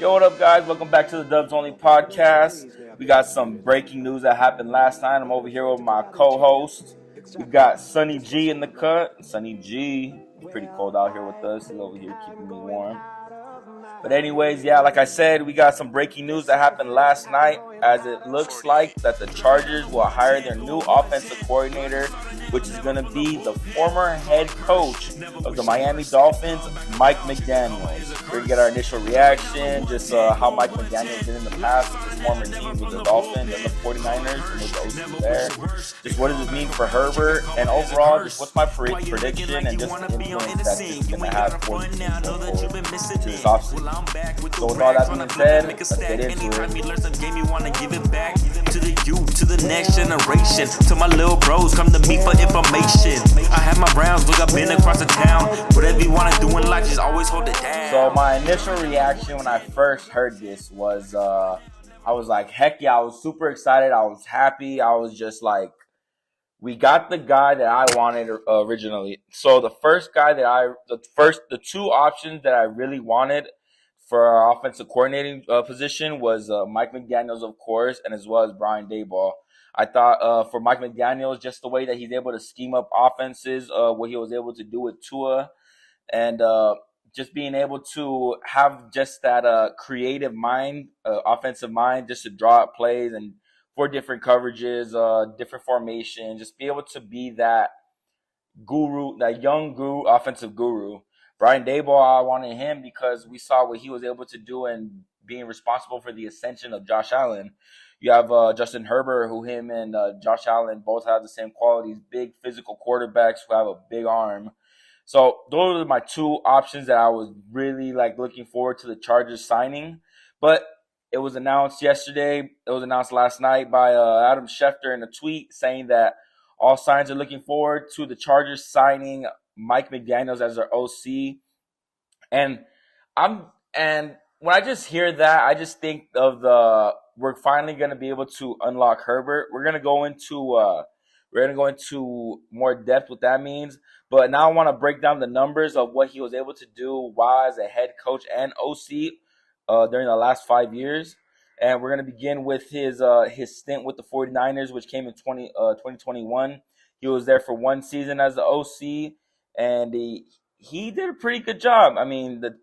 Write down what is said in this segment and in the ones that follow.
Yo, what up, guys? Welcome back to the Dubs Only podcast. We got some breaking news that happened last night. I'm over here with my co-host. We got Sunny G in the cut. Sunny G, pretty cold out here with us. He's over here keeping me warm. But anyways, yeah, like I said, we got some breaking news that happened last night, as it looks like that the Chargers will hire their new offensive coordinator, which is going to be the former head coach of the Miami Dolphins, Mike McDaniel. We're going to get our initial reaction, just how Mike McDaniel did in the past with his former teams with the Dolphins and the 49ers and with the OC there. Just what does it mean for Herbert? And overall, just what's my prediction and just the influence that it's going to have for the team going forward to this offseason. So with all that being said, let's get into it. Learn some game, you wanna give it back to the youth, to the next generation. To my little bros, come to me for information. I have my rounds, look, I've been across the town. Whatever you wanna do in life, just always hold it down. So my initial reaction when I first heard this was, I was like, heck yeah, I was super excited. I was happy. I was just like, we got the guy that I wanted originally. So the two options that I really wanted for our offensive coordinating position was Mike McDaniels, of course, and as well as Brian Daboll. I thought for Mike McDaniels, just the way that he's able to scheme up offenses, what he was able to do with Tua, and just being able to have just that creative mind, offensive mind, just to draw up plays and for different coverages, different formations, just be able to be that guru, that young guru, offensive guru. Brian Daboll, I wanted him because we saw what he was able to do in being responsible for the ascension of Josh Allen. You have Justin Herbert, who him and Josh Allen both have the same qualities, big physical quarterbacks who have a big arm. So those are my two options that I was really looking forward to the Chargers signing. But it was announced yesterday. It was announced last night by Adam Schefter in a tweet saying that all signs are looking forward to the Chargers signing Mike McDaniels as their OC. And when I just hear that, I just think of we're finally going to be able to unlock Herbert. We're going to go into more depth what that means. But now I want to break down the numbers of what he was able to do while as a head coach and OC during the last 5 years. And we're going to begin with his stint with the 49ers, which came in 2021. He was there for one season as the OC, and he did a pretty good job. I mean, the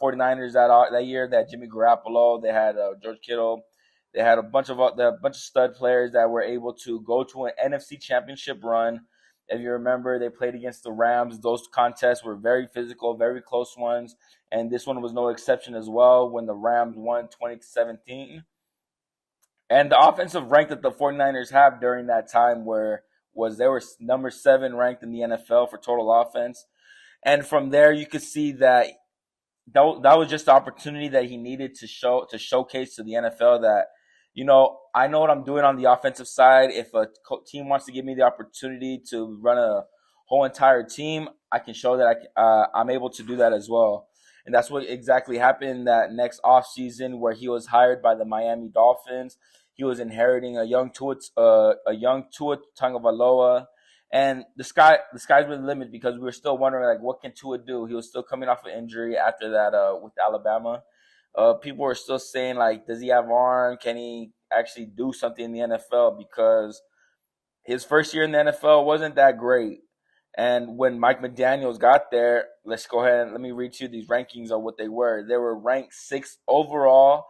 49ers that year, that Jimmy Garoppolo, they had George Kittle, they had a bunch of stud players that were able to go to an NFC Championship run. If you remember, they played against the Rams. Those contests were very physical, very close ones, and this one was no exception as well when the Rams won 2017. And the offensive rank that the 49ers have during that time they were number 7 ranked in the NFL for total offense. And from there, you could see that was just the opportunity that he needed to showcase to the NFL that, I know what I'm doing on the offensive side. If a team wants to give me the opportunity to run a whole entire team, I can show that I'm able to do that as well. And that's what exactly happened that next offseason, where he was hired by the Miami Dolphins. He was inheriting a young Tua Tagovailoa. And the sky's the limit, because we were still wondering, what can Tua do? He was still coming off an injury after that with Alabama. People were still saying, does he have arm? Can he actually do something in the NFL? Because his first year in the NFL wasn't that great. And when Mike McDaniels got there, let's go ahead and let me read you these rankings of what they were. They were ranked 6th overall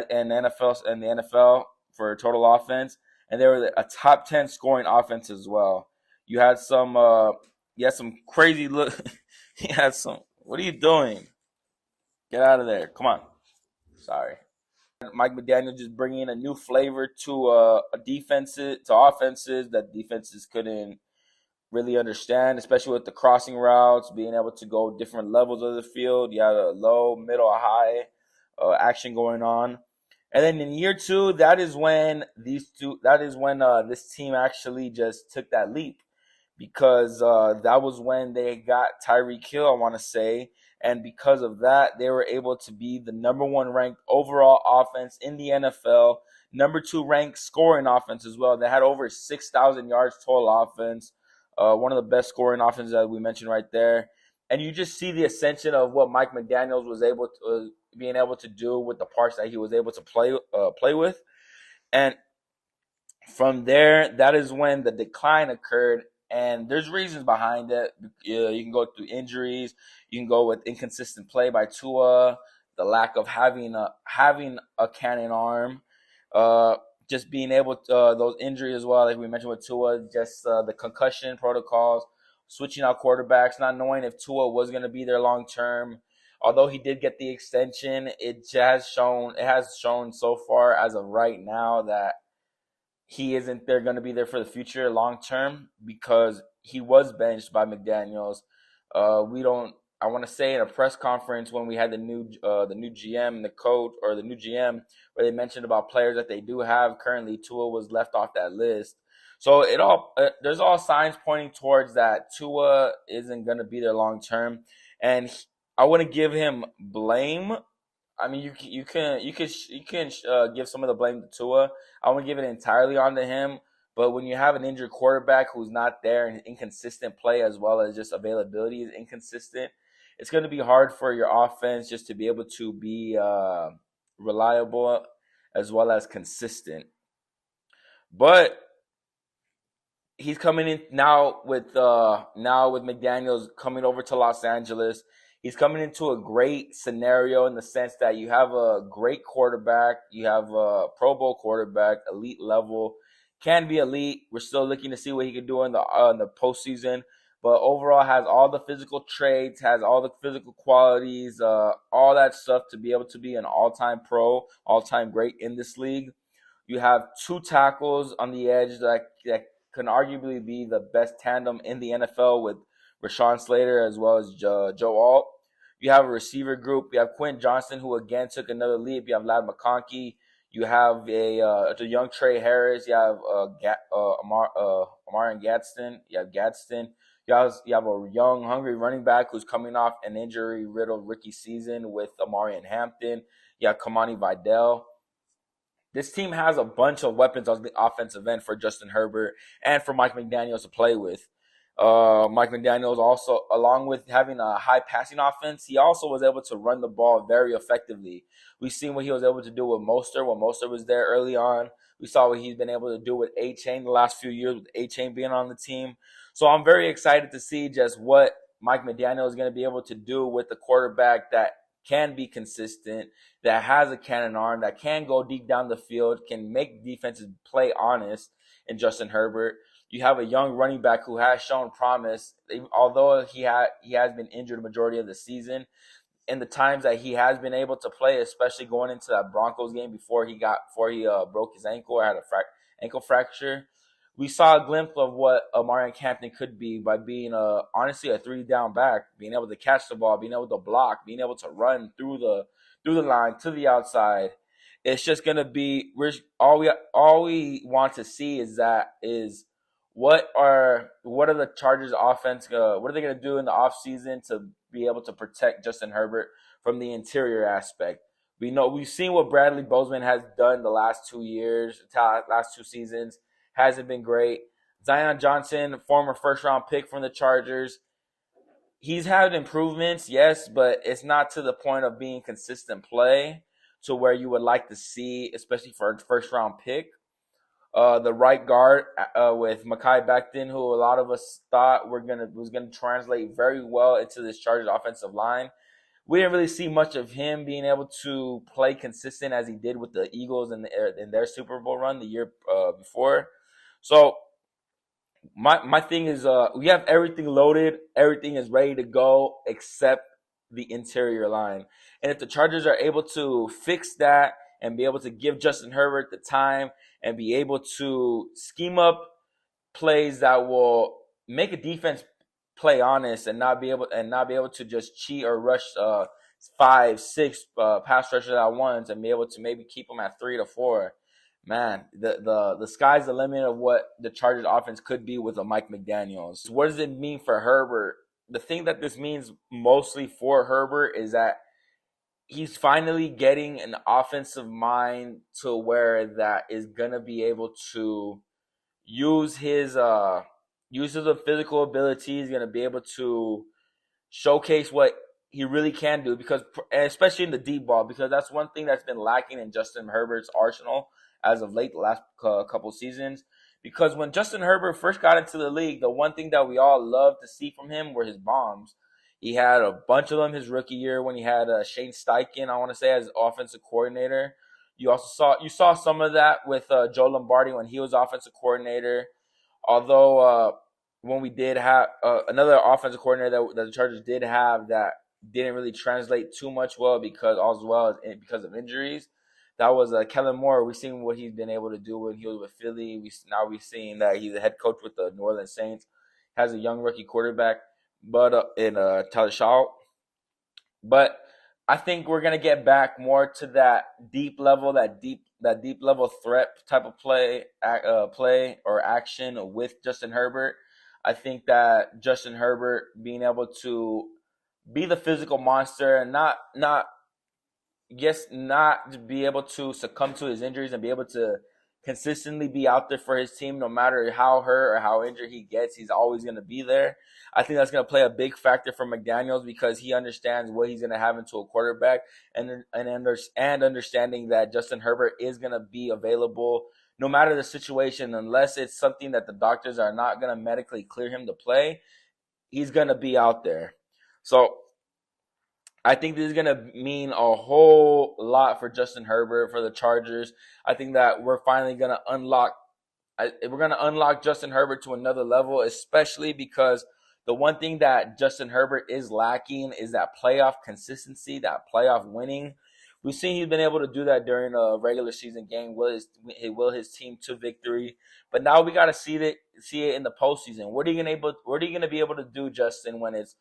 in the NFL for total offense, and they were a top 10 scoring offense as well. You had some crazy look. What are you doing? Get out of there! Come on. Sorry. Mike McDaniel just bringing a new flavor to offenses that defenses couldn't really understand, especially with the crossing routes, being able to go different levels of the field. You had a low, middle, high action going on. And then in year 2, that is when this team actually just took that leap, because that was when they got Tyreek Hill, I want to say. And because of that, they were able to be the number 1 ranked overall offense in the NFL, number 2 ranked scoring offense as well. They had over 6,000 yards total offense, one of the best scoring offenses that we mentioned right there. and you just see the ascension of what Mike McDaniel's was able to being able to do with the parts that he was able to play with, and from there, that is when the decline occurred. And there's reasons behind it. You can go through injuries. You can go with inconsistent play by Tua, the lack of having a cannon arm, uh, just being able to those injuries as well, like we mentioned with Tua, just the concussion protocols, switching out quarterbacks, not knowing if Tua was going to be there long term. Although he did get the extension, it has shown so far as of right now that he isn't there going to be there for the future long term because he was benched by McDaniel's. We don't. I want to say in a press conference when we had the new GM, the coach or the new GM, where they mentioned about players that they do have currently. Tua was left off that list, so there's all signs pointing towards that Tua isn't going to be there long term, and I wouldn't give him blame. I mean, you can give some of the blame to Tua. I won't give it entirely onto him, but when you have an injured quarterback who's not there and inconsistent play as well as just availability is inconsistent, it's going to be hard for your offense just to be able to be reliable as well as consistent. But he's coming in now with McDaniel's coming over to Los Angeles. He's coming into a great scenario in the sense that you have a great quarterback, you have a Pro Bowl quarterback, elite level, can be elite. We're still looking to see what he can do in the postseason, but overall has all the physical traits, has all the physical qualities, all that stuff to be able to be an all-time pro, all-time great in this league. You have two tackles on the edge that can arguably be the best tandem in the NFL with Rashawn Slater as well as Joe Alt. You have a receiver group. You have Quentin Johnston, who again took another leap. You have Lad McConkey. You have a young Trey Harris. You have Amarian Gadsden. You have Gadsden. You have a young, hungry running back who's coming off an injury-riddled rookie season with Amarian Hampton. You have Kamani Vidal. This team has a bunch of weapons on the offensive end for Justin Herbert and for Mike McDaniel to play with. Mike McDaniel also, along with having a high passing offense, he also was able to run the ball very effectively. We've seen what he was able to do with Mostert when Mostert was there early on. We saw what he's been able to do with A-Chain the last few years with A-Chain being on the team. So I'm very excited to see just what Mike McDaniel is going to be able to do with the quarterback that can be consistent, that has a cannon arm, that can go deep down the field, can make defenses play honest in Justin Herbert. You have a young running back who has shown promise, although he has been injured the majority of the season. In the times that he has been able to play, especially going into that Broncos game before he broke his ankle or had a ankle fracture, we saw a glimpse of what Amarian Hampton could be by being honestly a 3-down back, being able to catch the ball, being able to block, being able to run through the line to the outside. It's just gonna be all we want to see is what are the Chargers offense? What are they going to do in the offseason to be able to protect Justin Herbert from the interior aspect? We've seen what Bradley Bozeman has done the last 2 years, last 2 seasons. Hasn't been great. Zion Johnson, former first-round pick from the Chargers, he's had improvements, yes, but it's not to the point of being consistent play to where you would like to see, especially for a first-round pick. The right guard with Mekhi Becton, who a lot of us thought was gonna translate very well into this Chargers offensive line. We didn't really see much of him being able to play consistent as he did with the Eagles in their Super Bowl run the year before. So my thing is, we have everything loaded, everything is ready to go except the interior line. And if the Chargers are able to fix that and be able to give Justin Herbert the time and be able to scheme up plays that will make a defense play honest and not be able to just cheat or rush 5-6 pass rushers at once and be able to maybe keep them at 3 to 4. Man, the sky's the limit of what the Chargers offense could be with a Mike McDaniels. What does it mean for Herbert? The thing that this means mostly for Herbert is that he's finally getting an offensive mind to where that is gonna be able to use his physical ability. He's gonna be able to showcase what he really can do, because especially in the deep ball, because that's one thing that's been lacking in Justin Herbert's arsenal as of late, the last couple seasons. Because when Justin Herbert first got into the league, the one thing that we all loved to see from him were his bombs. He had a bunch of them his rookie year when he had Shane Steichen, I want to say, as offensive coordinator. You saw some of that with Joe Lombardi when he was offensive coordinator. Although when we did have another offensive coordinator that the Chargers did have that didn't really translate too much because of injuries. That was Kellen Moore. We've seen what he's been able to do when he was with Philly. We've seen that he's a head coach with the New Orleans Saints. Has a young rookie quarterback, but in Tyler Shaw. But I think we're gonna get back more to that deep level, that deep level threat type of play or action with Justin Herbert. I think that Justin Herbert being able to be the physical monster and not to be able to succumb to his injuries and be able to consistently be out there for his team, no matter how hurt or how injured he gets, he's always going to be there. I think that's going to play a big factor for McDaniels because he understands what he's going to have into a quarterback and understanding that Justin Herbert is going to be available no matter the situation, unless it's something that the doctors are not going to medically clear him to play. He's going to be out there. So I think this is going to mean a whole lot for Justin Herbert, for the Chargers. I think that we're finally going to unlock Justin Herbert to another level, especially because the one thing that Justin Herbert is lacking is that playoff consistency, that playoff winning. We've seen he's been able to do that during a regular season game, will his team to victory. But now we got to see it in the postseason. What are you going to be able to do, Justin, when it's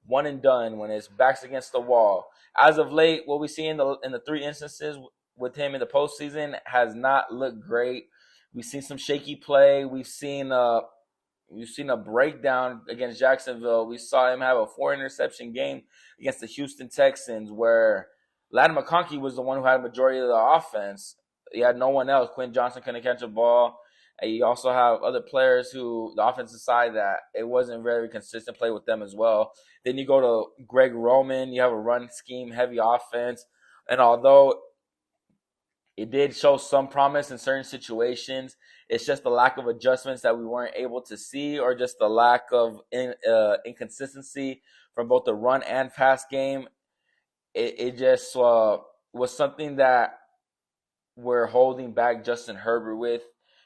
one and done, when his back's against the wall? As of late, what we see in the three instances with him in the postseason has not looked great. We've seen some shaky play. We've seen a breakdown against Jacksonville. We saw him have a 4-interception game against the Houston Texans where Ladd McConkey was the one who had a majority of the offense. He had no one else. Quinn Johnson couldn't catch a ball. And you also have other players who, the offensive side, that it wasn't very consistent play with them as well. Then you go to Greg Roman. You have a run scheme, heavy offense. And although it did show some promise in certain situations, it's just the lack of adjustments that we weren't able to see, or just the lack of inconsistency from both the run and pass game. It just was something that we're holding back Justin Herbert with,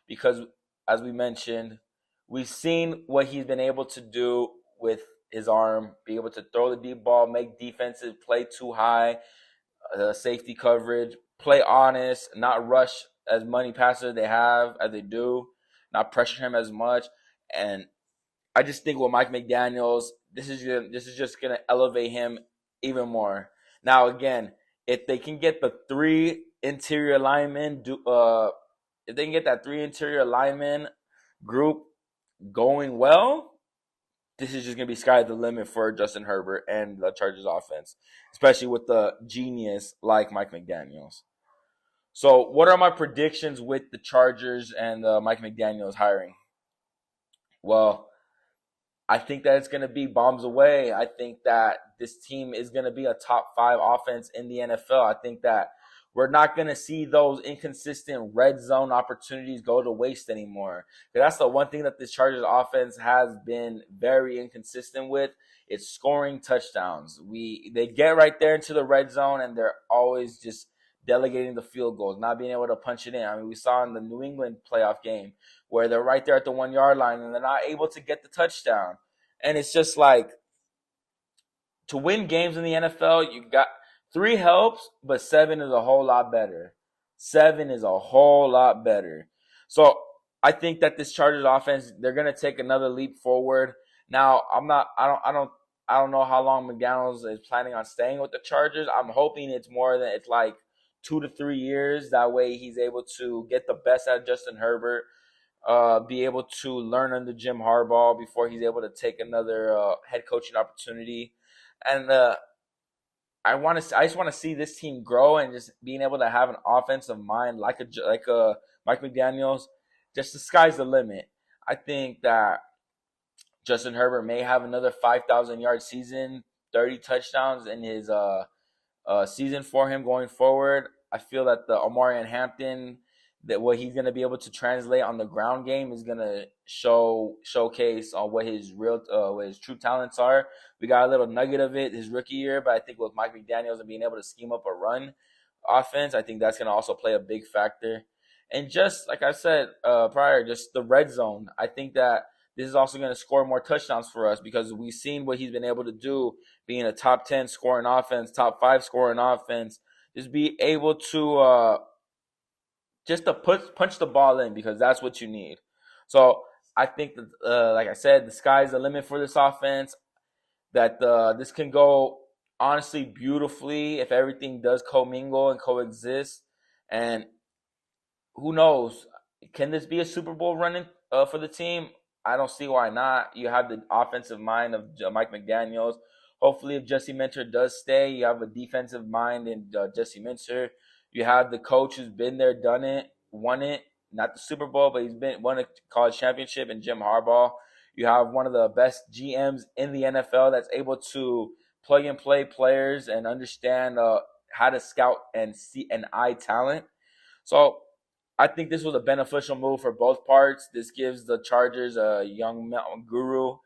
because, as we mentioned, we've seen what he's been able to do with his arm, be able to throw the deep ball, make defenses play too high, safety coverage, play honest, not rush as many passes as they do, not pressure him as much. And I just think with Mike McDaniels, this is just gonna elevate him even more. Now, again, if they can get the three interior linemen, if they can get that three interior linemen group going well, this is just gonna be sky the limit for Justin Herbert and the Chargers offense, especially with the genius like Mike McDaniels. So, what are my predictions with the Chargers and Mike McDaniels hiring? Well, I think that it's going to be bombs away. I think that this team is going to be a top 5 offense in the NFL. I think that we're not going to see those inconsistent red zone opportunities go to waste anymore. That's the one thing that this Chargers offense has been very inconsistent with. It's scoring touchdowns. They get right there into the red zone, and they're always just delegating the field goals, not being able to punch it in. I mean, we saw in the New England playoff game where they're right there at the 1-yard line and they're not able to get the touchdown. And it's just like, to win games in the NFL, you got 3 helps, but 7 is a whole lot better. 7 is a whole lot better. So I think that this Chargers offense, they're going to take another leap forward. Now, I don't know how long McDaniels is planning on staying with the Chargers. I'm hoping it's more than it's like 2 to 3 years. That way he's able to get the best out of Justin Herbert, be able to learn under Jim Harbaugh before he's able to take another head coaching opportunity. And I just want to see this team grow, and just being able to have an offensive mind like a Mike McDaniels. Just the sky's the limit. I think that Justin Herbert may have another 5,000-yard season 30 touchdowns in his season for him going forward. I feel that the Omarion Hampton, that what he's going to be able to translate on the ground game is going to showcase on what his true talents are. We got a little nugget of it his rookie year, but I think with Mike McDaniels and being able to scheme up a run offense, I think that's going to also play a big factor. And just like I said prior, just the red zone, I think that this is also going to score more touchdowns for us because we've seen what he's been able to do, being a top 10 scoring offense, top 5 scoring offense, just be able to punch the ball in because that's what you need. So I think that, like I said, the sky's the limit for this offense, that this can go honestly beautifully if everything does commingle and coexist. And who knows, can this be a Super Bowl running for the team? I don't see why not. You have the offensive mind of Mike McDaniels. Hopefully, if Jesse Minter does stay, you have a defensive mind in Jesse Minter. You have the coach who's been there, done it, won it. Not the Super Bowl, but he's won a college championship in Jim Harbaugh. You have one of the best GMs in the NFL that's able to plug and play players and understand how to scout and see and eye talent. So I think this was a beneficial move for both parts. This gives the Chargers a young guru,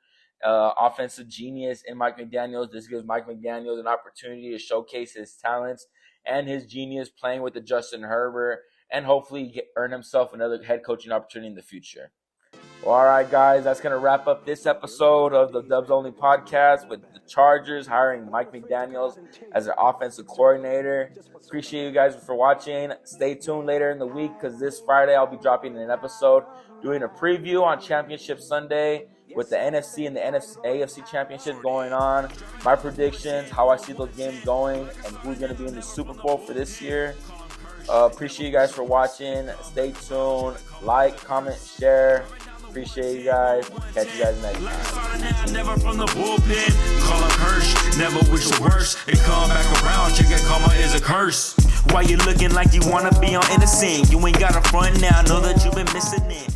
offensive genius in Mike McDaniels. This gives Mike McDaniels an opportunity to showcase his talents and his genius playing with the Justin Herbert and hopefully earn himself another head coaching opportunity in the future. Well, all right, guys, that's going to wrap up this episode of the Dubs Only podcast with the Chargers hiring Mike McDaniels as their offensive coordinator. Appreciate you guys for watching. Stay tuned later in the week because this Friday I'll be dropping an episode doing a preview on Championship Sunday with the NFC and the AFC Championships going on, my predictions, how I see those games going, and who's going to be in the Super Bowl for this year. Appreciate you guys for watching. Stay tuned. Like, comment, share. Appreciate you guys. Catch you guys next time. Never from the bullpen. Call him Hirsch. Never wish the worst. It come back around. Check that karma is a curse. Why you looking like you wanna be on innocent? You ain't got a front now. Know that you've been missing it.